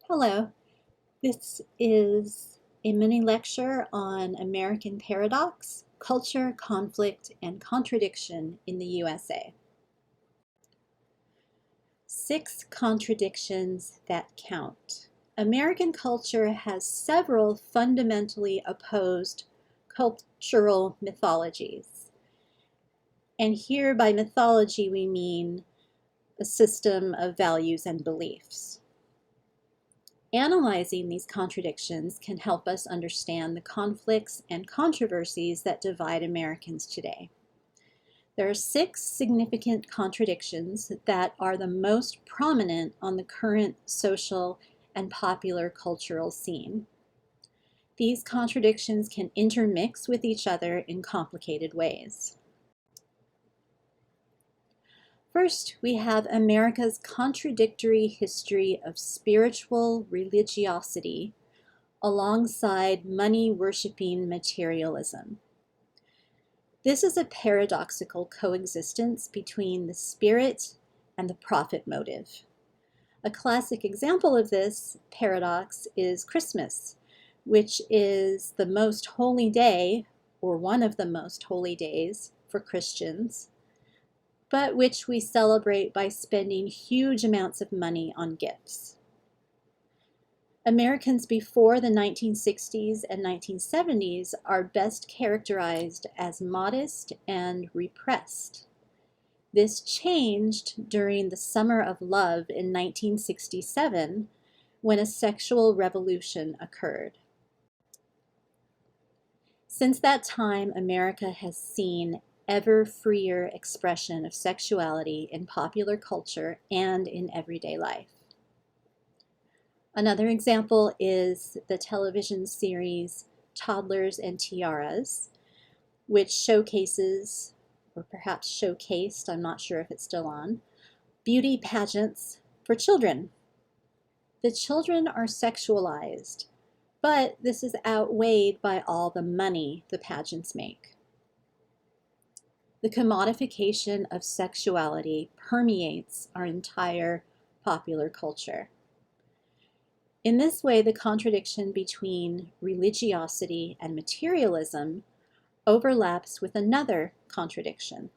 Hello, this is a mini lecture on American paradox, culture, conflict, and contradiction in the USA. 6 contradictions that count. American culture has several fundamentally opposed cultural mythologies. And here by mythology we mean a system of values and beliefs. Analyzing these contradictions can help us understand the conflicts and controversies that divide Americans today. There are 6 significant contradictions that are the most prominent on the current social and popular cultural scene. These contradictions can intermix with each other in complicated ways. First, we have America's contradictory history of spiritual religiosity alongside money-worshipping materialism. This is a paradoxical coexistence between the spirit and the profit motive. A classic example of this paradox is Christmas, which is the most holy day, or one of the most holy days for Christians, but which we celebrate by spending huge amounts of money on gifts. Americans before the 1960s and 1970s are best characterized as modest and repressed. This changed during the Summer of Love in 1967 when a sexual revolution occurred. Since that time, America has seen ever freer expression of sexuality in popular culture and in everyday life. Another example is the television series Toddlers and Tiaras, which showcases, or perhaps showcased, I'm not sure if it's still on, beauty pageants for children. The children are sexualized, but this is outweighed by all the money the pageants make. The commodification of sexuality permeates our entire popular culture. In this way, the contradiction between religiosity and materialism overlaps with another contradiction.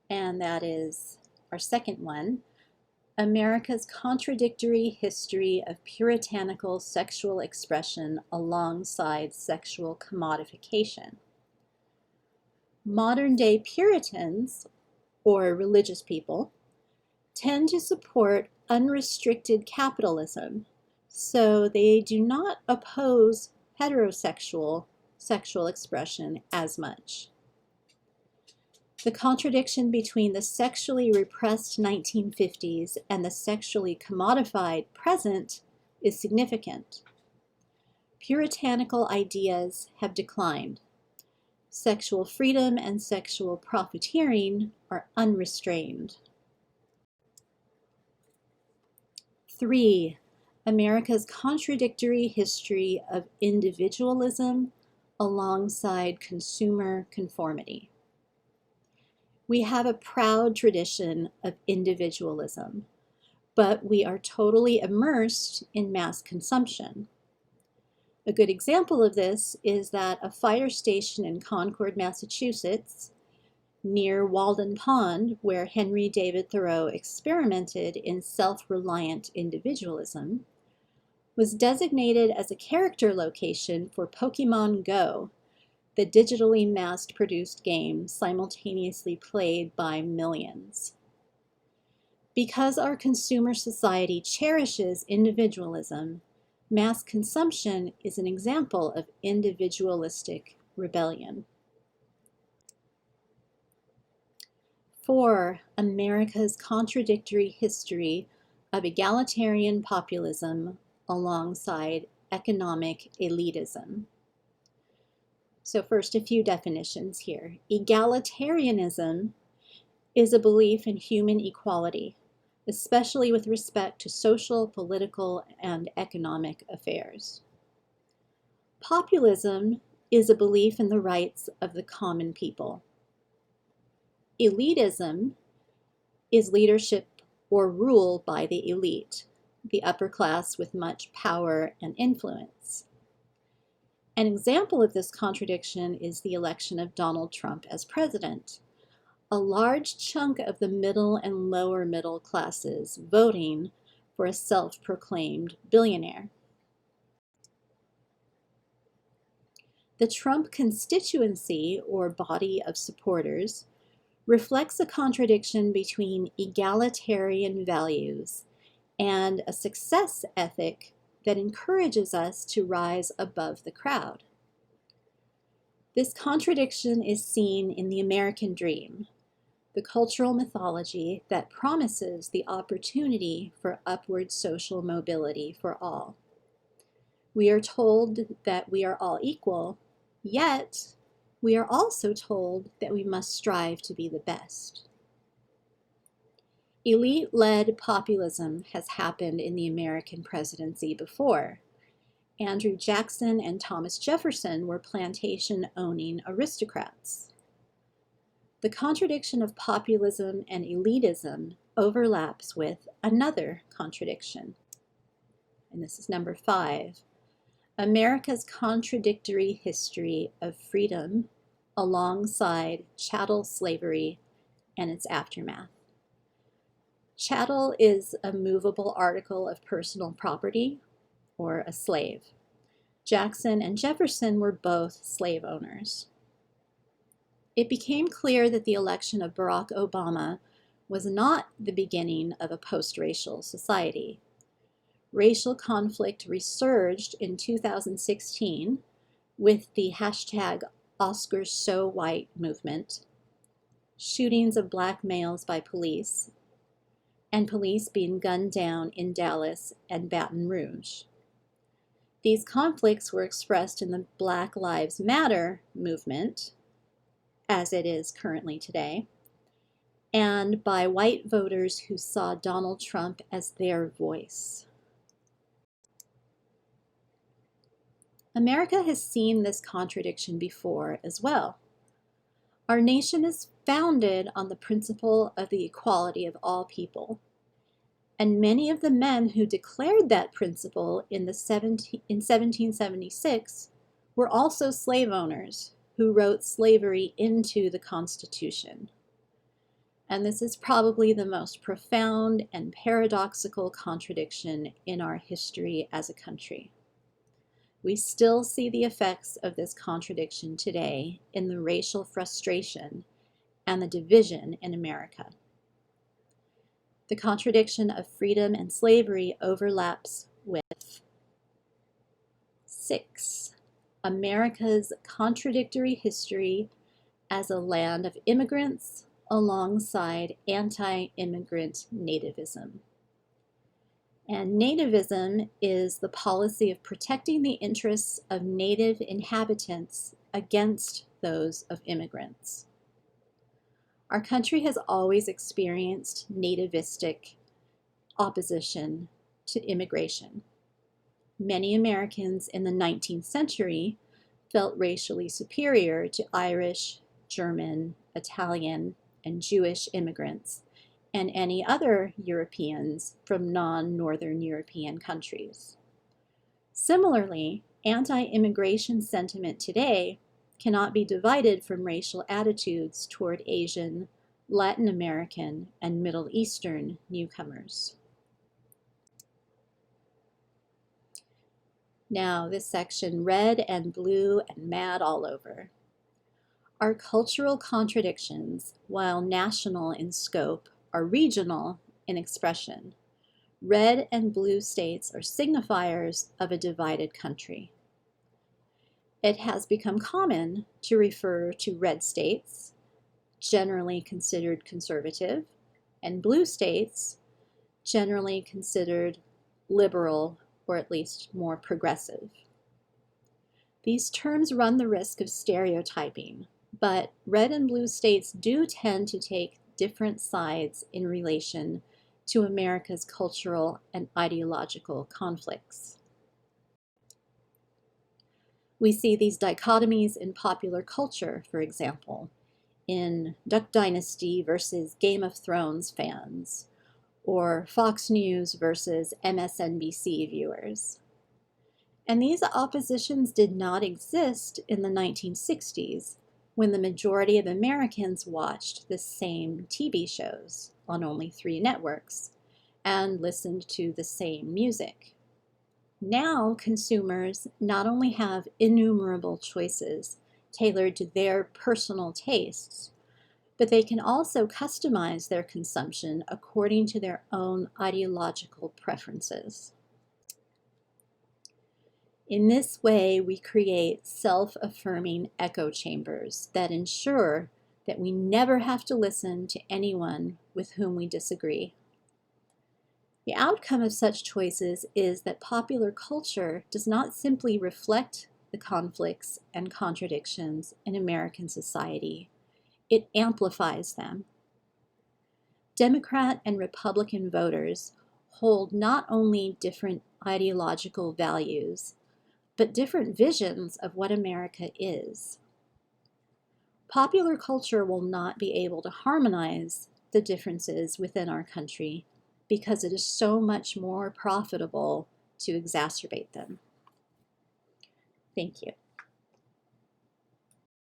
And that is our second one, America's contradictory history of puritanical sexual expression alongside sexual commodification. Modern-day Puritans, or religious people, tend to support unrestricted capitalism, so they do not oppose heterosexual sexual expression as much. The contradiction between the sexually repressed 1950s and the sexually commodified present is significant. Puritanical ideas have declined. Sexual freedom and sexual profiteering are unrestrained. 3. America's contradictory history of individualism alongside consumer conformity. We have a proud tradition of individualism, but we are totally immersed in mass consumption. A good example of this is that a fire station in Concord, Massachusetts, near Walden Pond, where Henry David Thoreau experimented in self-reliant individualism, was designated as a character location for Pokemon Go, the digitally mass-produced game simultaneously played by millions. Because our consumer society cherishes individualism, mass consumption is an example of individualistic rebellion. 4. America's contradictory history of egalitarian populism alongside economic elitism. So first, a few definitions here. Egalitarianism is a belief in human equality, especially with respect to social, political, and economic affairs. Populism is a belief in the rights of the common people. Elitism is leadership or rule by the elite, the upper class with much power and influence. An example of this contradiction is the election of Donald Trump as president. A large chunk of the middle and lower middle classes voting for a self-proclaimed billionaire. The Trump constituency, or body of supporters, reflects a contradiction between egalitarian values and a success ethic that encourages us to rise above the crowd. This contradiction is seen in the American dream, the cultural mythology that promises the opportunity for upward social mobility for all. We are told that we are all equal, yet we are also told that we must strive to be the best. Elite-led populism has happened in the American presidency before. Andrew Jackson and Thomas Jefferson were plantation-owning aristocrats. The contradiction of populism and elitism overlaps with another contradiction. And this is number 5. America's contradictory history of freedom alongside chattel slavery and its aftermath. Chattel is a movable article of personal property, or a slave. Jackson and Jefferson were both slave owners. It became clear that the election of Barack Obama was not the beginning of a post-racial society. Racial conflict resurged in 2016 with the hashtag #OscarsSoWhite movement, shootings of black males by police, and police being gunned down in Dallas and Baton Rouge. These conflicts were expressed in the Black Lives Matter movement, as it is currently today, and by white voters who saw Donald Trump as their voice. America has seen this contradiction before as well. Our nation is founded on the principle of the equality of all people, and many of the men who declared that principle in 1776 were also slave owners who wrote slavery into the Constitution. And this is probably the most profound and paradoxical contradiction in our history as a country. We still see the effects of this contradiction today in the racial frustration and the division in America. The contradiction of freedom and slavery overlaps with 6. America's contradictory history as a land of immigrants alongside anti-immigrant nativism. And nativism is the policy of protecting the interests of native inhabitants against those of immigrants. Our country has always experienced nativistic opposition to immigration. Many Americans in the 19th century felt racially superior to Irish, German, Italian, and Jewish immigrants, and any other Europeans from non-Northern European countries. Similarly, anti-immigration sentiment today cannot be divided from racial attitudes toward Asian, Latin American, and Middle Eastern newcomers. Now, this section, red and blue and mad all over. Our cultural contradictions, while national in scope, are regional in expression. Red and blue states are signifiers of a divided country. It has become common to refer to red states, generally considered conservative, and blue states, generally considered liberal or at least more progressive. These terms run the risk of stereotyping, but red and blue states do tend to take different sides in relation to America's cultural and ideological conflicts. We see these dichotomies in popular culture, for example, in Duck Dynasty versus Game of Thrones fans, or Fox News versus MSNBC viewers. And these oppositions did not exist in the 1960s, when the majority of Americans watched the same TV shows on only 3 networks and listened to the same music. Now, consumers not only have innumerable choices tailored to their personal tastes, but they can also customize their consumption according to their own ideological preferences. In this way, we create self-affirming echo chambers that ensure that we never have to listen to anyone with whom we disagree. The outcome of such choices is that popular culture does not simply reflect the conflicts and contradictions in American society. It amplifies them. Democrat and Republican voters hold not only different ideological values, but different visions of what America is. Popular culture will not be able to harmonize the differences within our country because it is so much more profitable to exacerbate them. Thank you.